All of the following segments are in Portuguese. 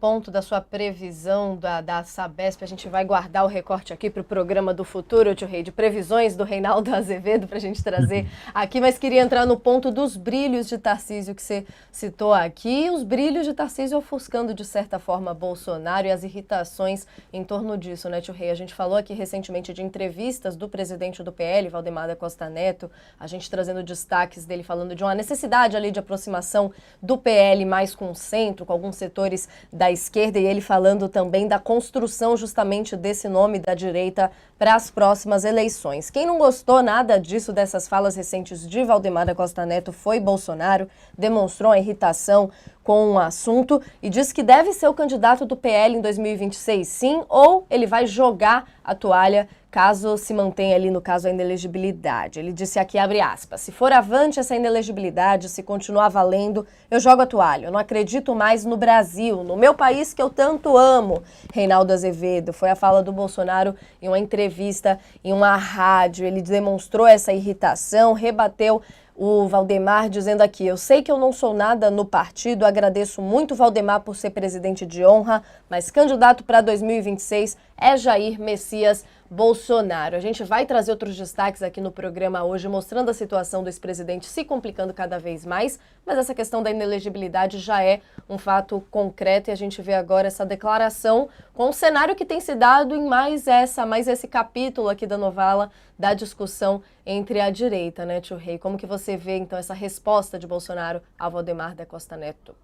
Ponto da sua previsão da Sabesp, a gente vai guardar o recorte aqui para o programa do futuro, tio Rei, de previsões do Reinaldo Azevedo para a gente trazer aqui, mas queria entrar no ponto dos brilhos de Tarcísio que você citou aqui, os brilhos de Tarcísio ofuscando de certa forma Bolsonaro e as irritações em torno disso, né, tio Rei? A gente falou aqui recentemente de entrevistas do presidente do PL, Valdemar da Costa Neto, a gente trazendo destaques dele falando de uma necessidade ali de aproximação do PL mais com o centro, com alguns setores da esquerda, e ele falando também da construção justamente desse nome da direita para as próximas eleições. Quem não gostou nada disso, dessas falas recentes de Valdemar da Costa Neto, foi Bolsonaro, demonstrou a irritação com o assunto e disse que deve ser o candidato do PL em 2026, sim, ou ele vai jogar a toalha caso se mantenha ali, no caso, a inelegibilidade. Ele disse aqui, abre aspas, se for avante essa inelegibilidade, se continuar valendo, eu jogo a toalha. Eu não acredito mais no Brasil, no meu país que eu tanto amo. Reinaldo Azevedo, foi a fala do Bolsonaro em uma entrevista em uma rádio. Ele demonstrou essa irritação, rebateu o Valdemar dizendo aqui, eu sei que eu não sou nada no partido, agradeço muito o Valdemar por ser presidente de honra, mas candidato para 2026 é Jair Messias Bolsonaro. A gente vai trazer outros destaques aqui no programa hoje, mostrando a situação do ex-presidente se complicando cada vez mais, mas essa questão da inelegibilidade já é um fato concreto e a gente vê agora essa declaração com o cenário que tem se dado em mais esse capítulo aqui da novela da discussão entre a direita, né, tio Rei? Como que você vê, então, essa resposta de Bolsonaro ao Valdemar da Costa Neto?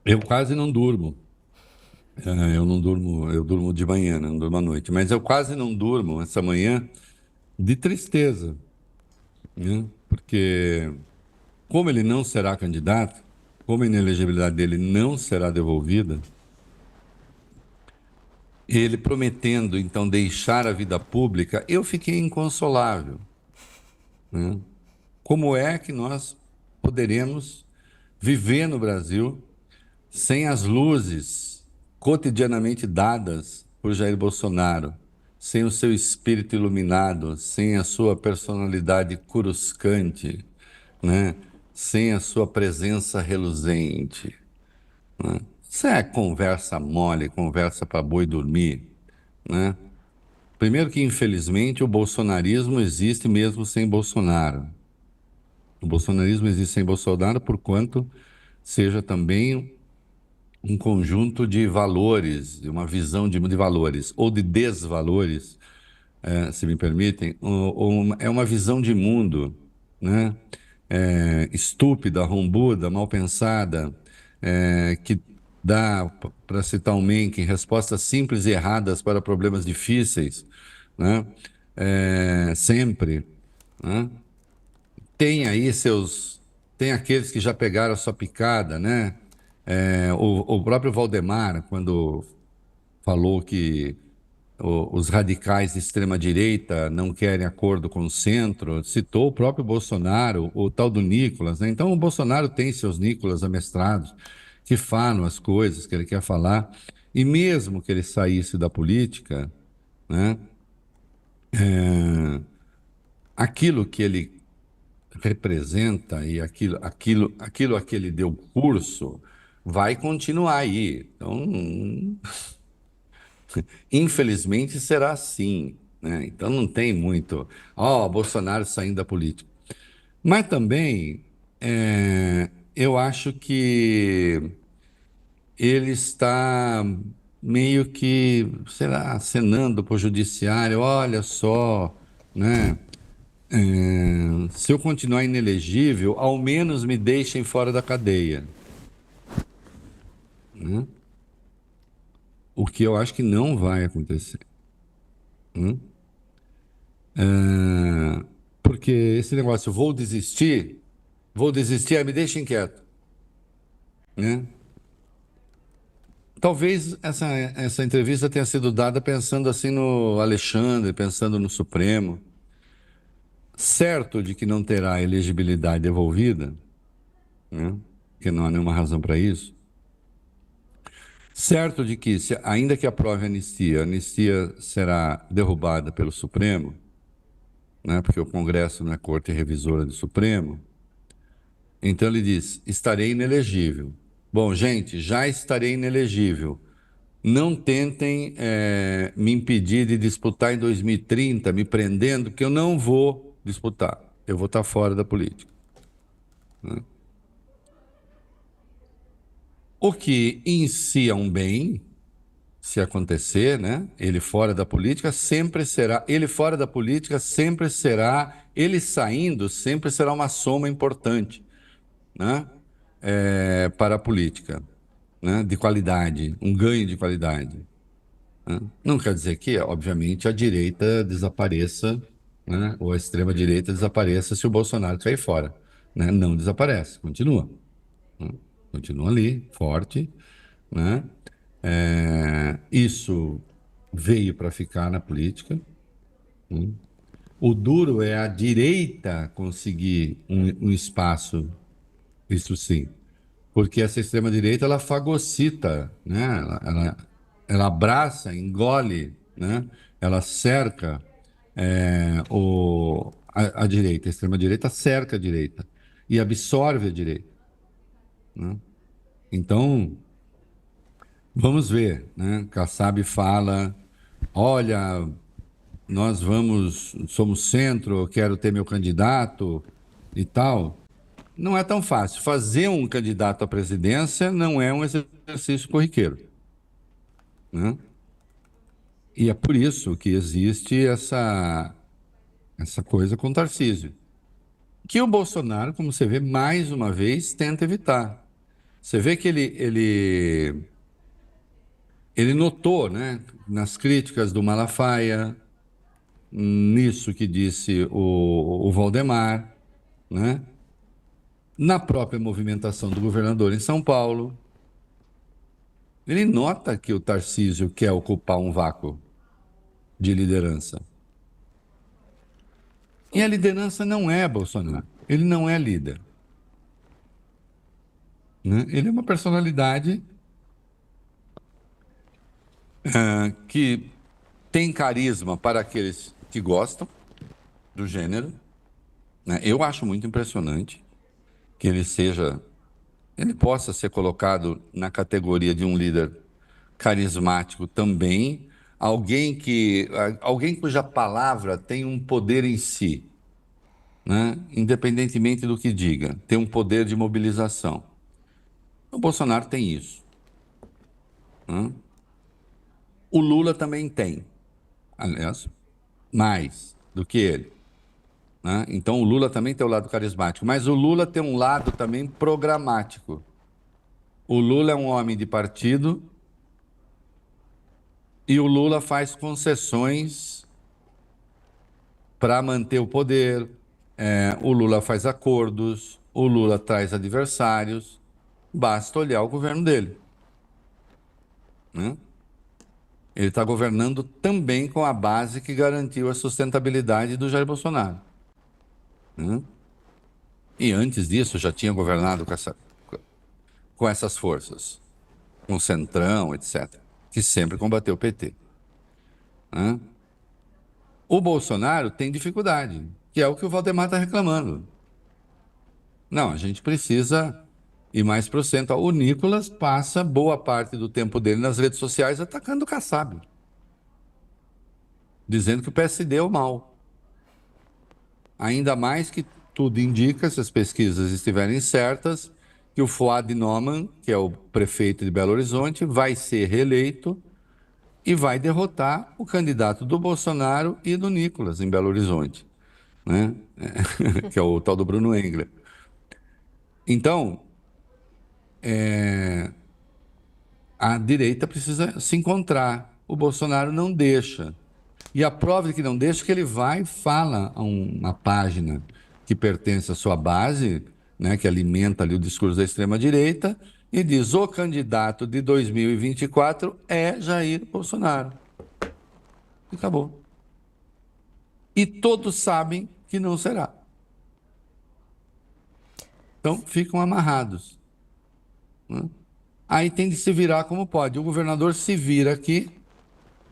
Eu quase não durmo. Eu não durmo, eu durmo de manhã, né? Não durmo à noite. Mas eu quase não durmo essa manhã de tristeza, né? Porque como ele não será candidato, como a inelegibilidade dele não será devolvida, ele prometendo então deixar a vida pública, eu fiquei inconsolável, né? Como é que nós poderemos viver no Brasil sem as luzes cotidianamente dadas por Jair Bolsonaro, sem o seu espírito iluminado, sem a sua personalidade coruscante, né? Sem a sua presença reluzente, né? Isso é conversa mole, conversa para boi dormir, né? Primeiro que, infelizmente, o bolsonarismo existe mesmo sem Bolsonaro. O bolsonarismo existe sem Bolsonaro por quanto seja também um conjunto de valores, de uma visão de valores ou de desvalores, se me permitem, é uma visão de mundo, né? Estúpida, rombuda, mal pensada, que dá, para citar um Mencken, respostas simples e erradas para problemas difíceis, né? Sempre, né? Tem aí tem aqueles que já pegaram a sua picada, né? O próprio Valdemar, quando falou que os radicais de extrema-direita não querem acordo com o centro, citou o próprio Bolsonaro, o tal do Nicolas, né? Então o Bolsonaro tem seus Nicolas amestrados que falam as coisas que ele quer falar, e mesmo que ele saísse da política, né? Aquilo que ele representa e aquilo a que ele deu curso vai continuar aí. Então, infelizmente será assim, né? Então não tem muito, Bolsonaro saindo da política. Mas também eu acho que ele está meio que, sei lá, acenando para o judiciário, olha só, né? Se eu continuar inelegível, ao menos me deixem fora da cadeia, né? O que eu acho que não vai acontecer, né? Porque esse negócio, vou desistir, me deixem quieto, né? Talvez essa entrevista tenha sido dada pensando assim no Alexandre, pensando no Supremo, certo de que não terá elegibilidade devolvida, né? Que não há nenhuma razão para isso. Certo de que, ainda que aprove a anistia será derrubada pelo Supremo, né? Porque o Congresso não é corte revisora do Supremo. Então ele diz: estarei inelegível. Bom, gente, já estarei inelegível. Não tentem me impedir de disputar em 2030, me prendendo, que eu não vou disputar. Eu vou estar fora da política. O que em si é um bem, se acontecer, né? Ele fora da política sempre será, ele fora da política sempre será, ele saindo sempre será uma soma importante, né? Para a política, né? De qualidade, um ganho de qualidade. Né? Não quer dizer que, obviamente, a direita desapareça, né? Ou a extrema-direita desapareça se o Bolsonaro cair fora, né? Não desaparece, continua, né? Continua ali, forte, né? Isso veio para ficar na política, né? O duro é a direita conseguir um espaço, isso sim, porque essa extrema-direita ela fagocita, né? Ela abraça, engole, né? Ela cerca a direita, a extrema-direita cerca a direita e absorve a direita, né? Então, vamos ver, né? Kassab fala, olha, somos centro, eu quero ter meu candidato e tal. Não é tão fácil. Fazer um candidato à presidência não é um exercício corriqueiro, né? E é por isso que existe essa coisa com o Tarcísio, que o Bolsonaro, como você vê, mais uma vez tenta evitar. Você vê que ele notou, né, nas críticas do Malafaia, nisso que disse o Valdemar, né? Na própria movimentação do governador em São Paulo, ele nota que o Tarcísio quer ocupar um vácuo de liderança. E a liderança não é Bolsonaro. Ele não é líder, né? Ele é uma personalidade que tem carisma para aqueles que gostam do gênero, né? Eu acho muito impressionante que ele possa ser colocado na categoria de um líder carismático também, alguém cuja palavra tem um poder em si, né? Independentemente do que diga, tem um poder de mobilização. O Bolsonaro tem isso, né? O Lula também tem, aliás, mais do que ele, né? Então o Lula também tem o lado carismático, mas o Lula tem um lado também programático. O Lula é um homem de partido e o Lula faz concessões para manter o poder. O Lula faz acordos, o Lula traz adversários, basta olhar o governo dele, né? Ele está governando também com a base que garantiu a sustentabilidade do Jair Bolsonaro, né? E antes disso já tinha governado com essas forças, com o Centrão, etc., que sempre combateu o PT, né? O Bolsonaro tem dificuldade, que é o que o Valdemar está reclamando. Não, a gente precisa ir mais para o centro. O Nicolas passa boa parte do tempo dele nas redes sociais atacando o Kassab, dizendo que o PSD é o mal. Ainda mais que tudo indica, se as pesquisas estiverem certas, que o Fuad Noman, que é o prefeito de Belo Horizonte, vai ser reeleito e vai derrotar o candidato do Bolsonaro e do Nicolas em Belo Horizonte, né? Que é o tal do Bruno Engler. Então, a direita precisa se encontrar. O Bolsonaro não deixa. E a prova de que não deixa é que ele vai e fala a uma página que pertence à sua base, né, que alimenta ali o discurso da extrema-direita, e diz: o candidato de 2024 é Jair Bolsonaro. E acabou. E todos sabem que não será. Então ficam amarrados, né? Aí tem de se virar como pode. O governador se vira aqui,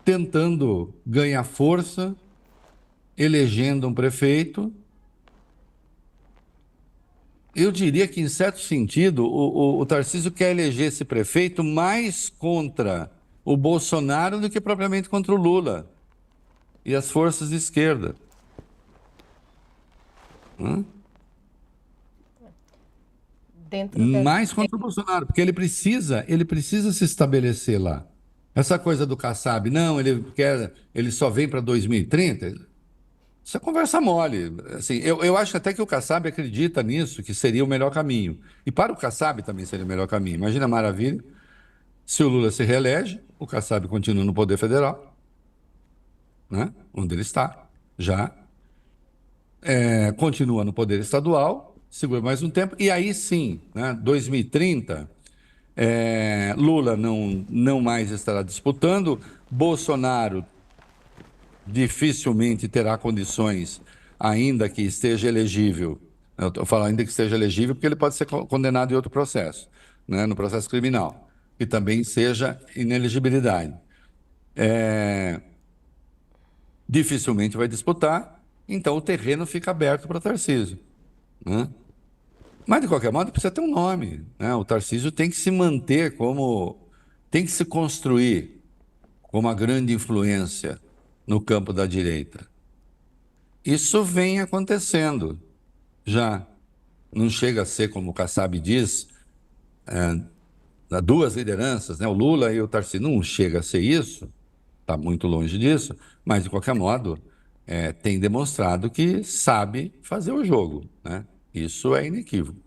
tentando ganhar força, elegendo um prefeito eu diria que, em certo sentido, o Tarcísio quer eleger esse prefeito mais contra o Bolsonaro do que propriamente contra o Lula e as forças de esquerda. Hã? Dentro dessa. Mais contra o Bolsonaro, porque ele precisa se estabelecer lá. Essa coisa do Kassab, não, ele só vem para 2030. Isso é conversa mole. Assim, eu acho até que o Kassab acredita nisso, que seria o melhor caminho. E para o Kassab também seria o melhor caminho. Imagina a maravilha se o Lula se reelege, o Kassab continua no poder federal, né, onde ele está, já, continua no poder estadual, segura mais um tempo, e aí sim, né, 2030, Lula não mais estará disputando, Bolsonaro dificilmente terá condições, ainda que esteja elegível. Eu estou falando ainda que esteja elegível, porque ele pode ser condenado em outro processo, né, no processo criminal, que também seja inelegibilidade. Dificilmente vai disputar, então o terreno fica aberto para Tarcísio, né? Mas, de qualquer modo, precisa ter um nome, né? O Tarcísio tem que se manter tem que se construir como uma grande influência no campo da direita. Isso vem acontecendo já. Não chega a ser, como o Kassab diz, duas lideranças, né? O Lula e o Tarcísio. Não chega a ser isso, está muito longe disso, mas, de qualquer modo, tem demonstrado que sabe fazer o jogo, né? Isso é inequívoco.